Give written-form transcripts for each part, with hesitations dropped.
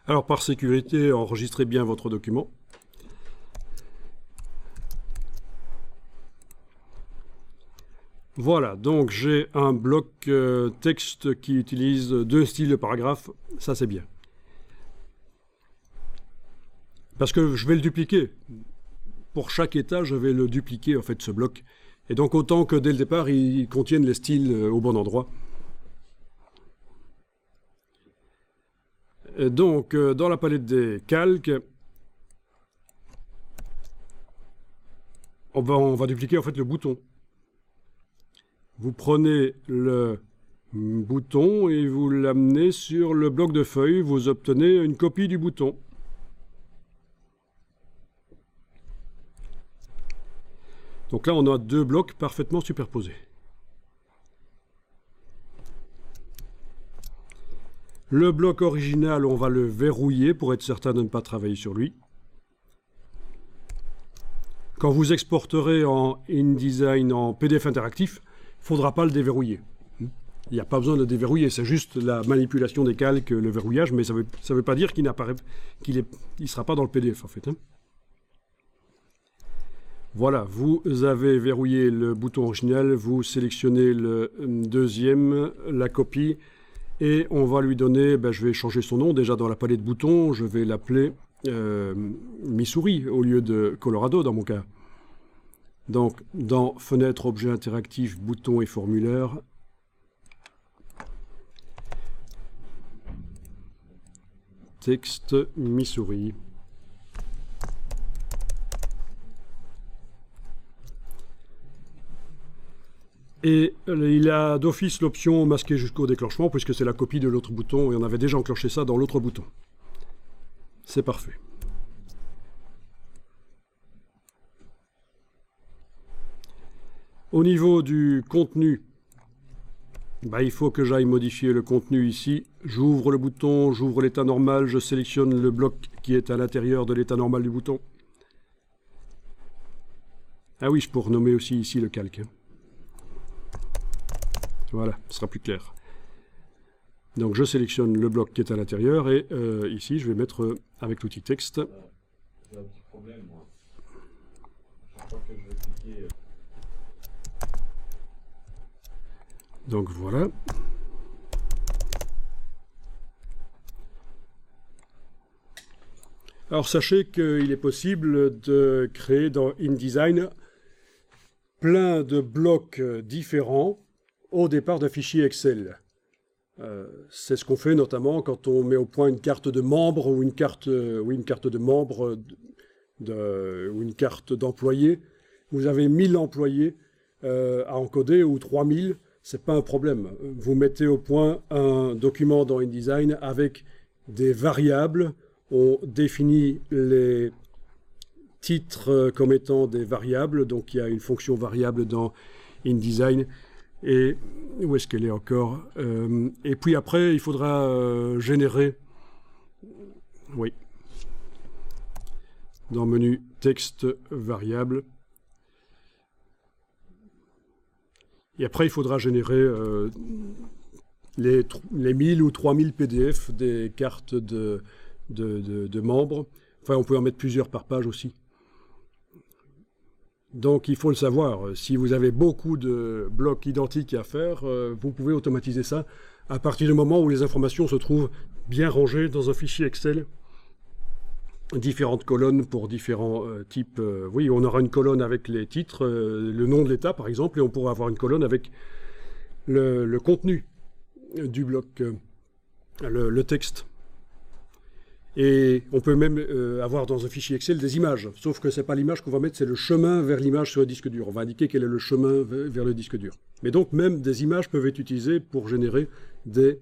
Alors, par sécurité, enregistrez bien votre document. Voilà, donc j'ai un bloc texte qui utilise 2 styles de paragraphe. Ça, c'est bien. Parce que je vais le dupliquer. Pour chaque état, je vais le dupliquer, en fait, ce bloc. Et donc, autant que dès le départ, il contienne les styles au bon endroit. Et donc, dans la palette des calques, on va dupliquer, en fait, le bouton. Vous prenez le bouton et vous l'amenez sur le bloc de feuilles. Vous obtenez une copie du bouton. Donc là, on a 2 blocs parfaitement superposés. Le bloc original, on va le verrouiller pour être certain de ne pas travailler sur lui. Quand vous exporterez en InDesign en PDF interactif, il ne faudra pas le déverrouiller. Il n'y a pas besoin de le déverrouiller, c'est juste la manipulation des calques, le verrouillage, mais ça veut pas dire qu'il ne sera pas dans le PDF en fait. Voilà, vous avez verrouillé le bouton original, vous sélectionnez le deuxième, la copie, et on va lui donner, je vais changer son nom, déjà dans la palette de boutons, je vais l'appeler Missouri au lieu de Colorado dans mon cas. Donc, dans Fenêtre, Objet interactif, Boutons et Formulaire, texte Missouri. Et il a d'office l'option masquer jusqu'au déclenchement, puisque c'est la copie de l'autre bouton, et on avait déjà enclenché ça dans l'autre bouton. C'est parfait. Au niveau du contenu, il faut que j'aille modifier le contenu ici. J'ouvre le bouton, j'ouvre l'état normal, je sélectionne le bloc qui est à l'intérieur de l'état normal du bouton. Ah oui, je peux renommer aussi ici le calque. Voilà, ce sera plus clair. Donc je sélectionne le bloc qui est à l'intérieur et ici je vais mettre avec l'outil texte. J'ai un petit problème moi. Chaque fois que je vais cliquer. Donc voilà. Alors sachez qu'il est possible de créer dans InDesign plein de blocs différents au départ d'un fichier Excel. C'est ce qu'on fait notamment quand on met au point une carte de membre ou une carte de membre ou une carte d'employé. Vous avez 1000 employés à encoder ou 3000, c'est pas un problème. Vous mettez au point un document dans InDesign avec des variables. On définit les titres comme étant des variables. Donc il y a une fonction variable dans InDesign. Et où est-ce qu'elle est encore et puis après, il faudra générer, oui, dans menu texte variable. Et après, il faudra générer les 1000 ou 3000 PDF des cartes de membres. Enfin, on peut en mettre plusieurs par page aussi. Donc il faut le savoir, si vous avez beaucoup de blocs identiques à faire, vous pouvez automatiser ça à partir du moment où les informations se trouvent bien rangées dans un fichier Excel. Différentes colonnes pour différents types. Oui, on aura une colonne avec les titres, le nom de l'état par exemple, et on pourra avoir une colonne avec le contenu du bloc, le texte. Et on peut même avoir dans un fichier Excel des images, sauf que ce n'est pas l'image qu'on va mettre, c'est le chemin vers l'image sur le disque dur. On va indiquer quel est le chemin vers le disque dur. Mais donc même des images peuvent être utilisées pour générer des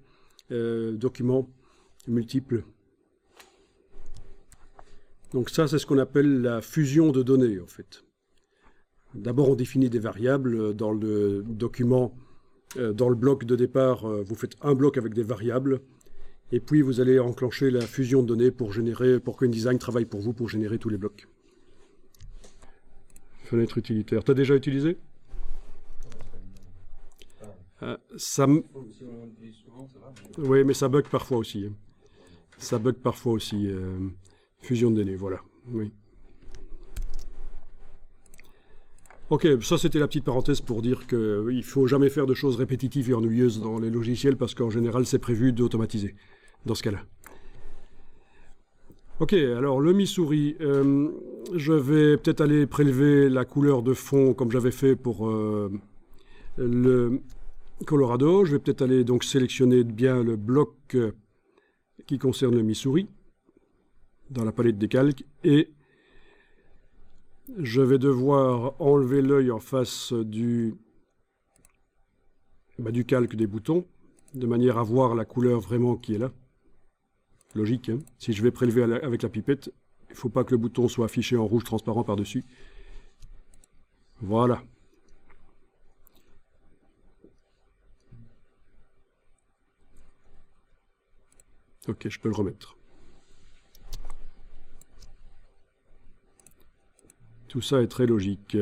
documents multiples. Donc ça, c'est ce qu'on appelle la fusion de données, en fait. D'abord, on définit des variables dans le document, dans le bloc de départ, vous faites un bloc avec des variables. Et puis, vous allez enclencher la fusion de données pour que InDesign travaille pour vous pour générer tous les blocs. Fenêtre utilitaire. Tu as déjà utilisé Oui, mais ça bug parfois aussi. Ça bug parfois aussi. Fusion de données, voilà. Oui. Ok, ça c'était la petite parenthèse pour dire qu'il ne faut jamais faire de choses répétitives et ennuyeuses dans les logiciels parce qu'en général c'est prévu d'automatiser dans ce cas-là. Ok, alors le Mi-souris, je vais peut-être aller prélever la couleur de fond comme j'avais fait pour le Colorado. Je vais peut-être aller donc sélectionner bien le bloc qui concerne le Mi-souris dans la palette des calques et je vais devoir enlever l'œil en face du calque des boutons, de manière à voir la couleur vraiment qui est là. Logique, hein. Si je vais prélever avec la pipette, il ne faut pas que le bouton soit affiché en rouge transparent par-dessus. Voilà. Ok, je peux le remettre. Tout ça est très logique.